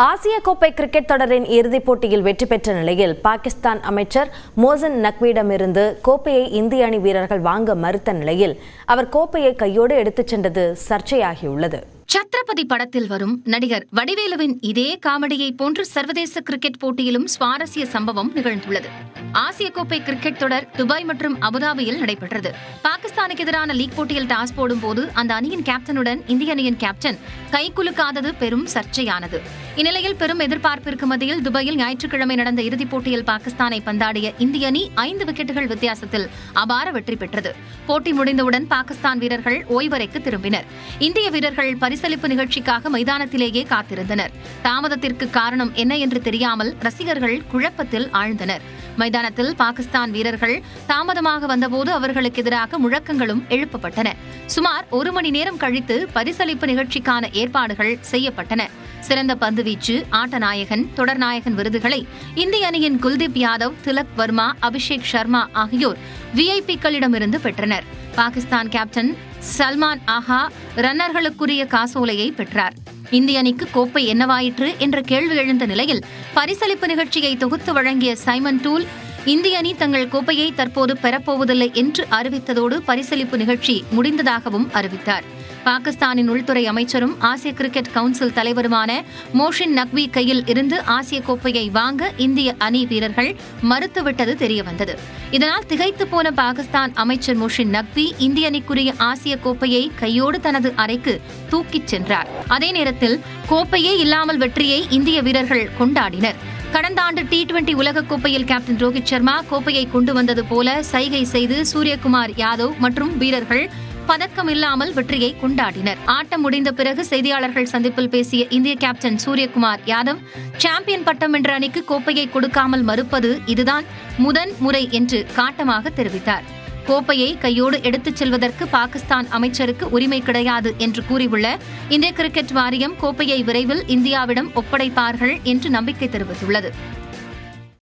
ஆசிய கோப்பை கிரிக்கெட் தொடரின் இறுதிப் போட்டியில் வெற்றி பெற்ற நிலையில் பாகிஸ்தான் அமைச்சர் மோசின் நக்வியிடமிருந்து கோப்பையை இந்திய அணி வீரர்கள் வாங்க மறுத்த நிலையில் அவர் கோப்பையை கையோடு எடுத்துச் சென்றது சர்ச்சையாகியுள்ளது. சத்ரபதி படத்தில் வரும் நடிகர் வடிவேலுவின் இதே காமெடியை போன்று சர்வதேச கிரிக்கெட் போட்டியிலும் சுவாரஸ்ய சம்பவம் நிகழ்ந்துள்ளது. ஆசிய கோப்பை கிரிக்கெட் தொடர் துபாய் மற்றும் அபுதாபியில் நடைபெற்றது. பாகிஸ்தானுக்கு எதிரான லீக் போட்டியில் டாஸ் போடும் போது அந்த அணியின் கேப்டனுடன் இந்திய அணியின் கேப்டன் கைகுலுக்காதது பெரும் சர்ச்சையானது. இந்நிலையில் பெரும் எதிர்பார்ப்பிற்கு மத்தியில் துபாயில் ஞாயிற்றுக்கிழமை நடந்த இறுதிப் போட்டியில் பாகிஸ்தானை பந்தாடிய இந்திய அணி 5 விக்கெட்டுகள் வித்தியாசத்தில் அபார வெற்றி பெற்றது. போட்டி முடிந்தவுடன் பாகிஸ்தான் வீரர்கள் ஓய்வறைக்கு திரும்பினர். இந்திய வீரர்கள் பரிசளிப்பு நிகழ்ச்சிக்காக மைதானத்திலேயே காத்திருந்தனர். தாமதத்திற்கு காரணம் என்ன என்று தெரியாமல் ரசிகர்கள் குழப்பத்தில் ஆழ்ந்தனர். மைதானத்தில் பாகிஸ்தான் வீரர்கள் தாமதமாக வந்தபோது அவர்களுக்கு எதிராக முழக்கங்களும் எழுப்பப்பட்டன. சுமார் 1 மணி நேரம் கழித்து பரிசளிப்பு நிகழ்ச்சிக்கான ஏற்பாடுகள் செய்யப்பட்டன. சிறந்த பந்துவீச்சு, ஆட்ட நாயகன், தொடர் நாயகன் விருதுகளை இந்திய அணியின் குல்தீப் யாதவ், திலக் வர்மா, அபிஷேக் சர்மா ஆகியோர் விஐபிக்களிடமிருந்து பெற்றனர். பாகிஸ்தான் கேப்டன் சல்மான் ஆஹா ரன்னர்களுக்குரிய காசோலையை பெற்றார். இந்திய அணிக்கு கோப்பை என்னவாயிற்று என்ற கேள்வி எழுந்த நிலையில் பரிசளிப்பு நிகழ்ச்சியை தொகுத்து வழங்கிய சைமன் டூல் இந்திய அணி தங்கள் கோப்பையை தற்போது பெறப்போவதில்லை என்று அறிவித்ததோடு பரிசளிப்பு நிகழ்ச்சி முடிந்ததாகவும் அறிவித்தார். பாகிஸ்தானின் உள்துறை அமைச்சரும் ஆசிய கிரிக்கெட் கவுன்சில் தலைவருமான மோஷின் நக்வி கையில் இருந்து ஆசிய கோப்பையை வாங்க இந்திய அணி வீரர்கள் மறுத்துவிட்டது தெரியவந்தது. இதனால் திகைத்து போன பாகிஸ்தான் அமைச்சர் மோஷின் நக்வி இந்திய அணிக்குரிய ஆசிய கோப்பையை கையோடு தனது அறைக்கு தூக்கிச் சென்றார். அதே நேரத்தில் கோப்பையே இல்லாமல் வெற்றியை இந்திய வீரர்கள் கொண்டாடினர். கடந்த ஆண்டு T20 உலகக்கோப்பையில் கேப்டன் ரோஹித் சர்மா கோப்பையை கொண்டு வந்தது போல சைகை செய்து சூரியகுமார் யாதவ் மற்றும் வீரர்கள் பதக்கம் இல்லாமல் வெற்றியை கொண்டாடினர். ஆட்டம் முடிந்த பிறகு செய்தியாளர்கள் சந்திப்பில் பேசிய இந்திய கேப்டன் சூரியகுமார் யாதவ், சாம்பியன் பட்டம் வென்ற அணிக்கு கோப்பையை கொடுக்காமல் மறுப்பது இதுதான் முதன் முறை என்று காட்டமாக தெரிவித்தார். கோப்பையை கையோடு எடுத்துச் செல்வதற்கு பாகிஸ்தான் அமைச்சருக்கு உரிமை கிடையாது என்று கூறியுள்ள இந்திய கிரிக்கெட் வாரியம் கோப்பையை விரைவில் இந்தியாவிடம் ஒப்படைப்பார்கள் என்று நம்பிக்கை தெரிவித்துள்ளது.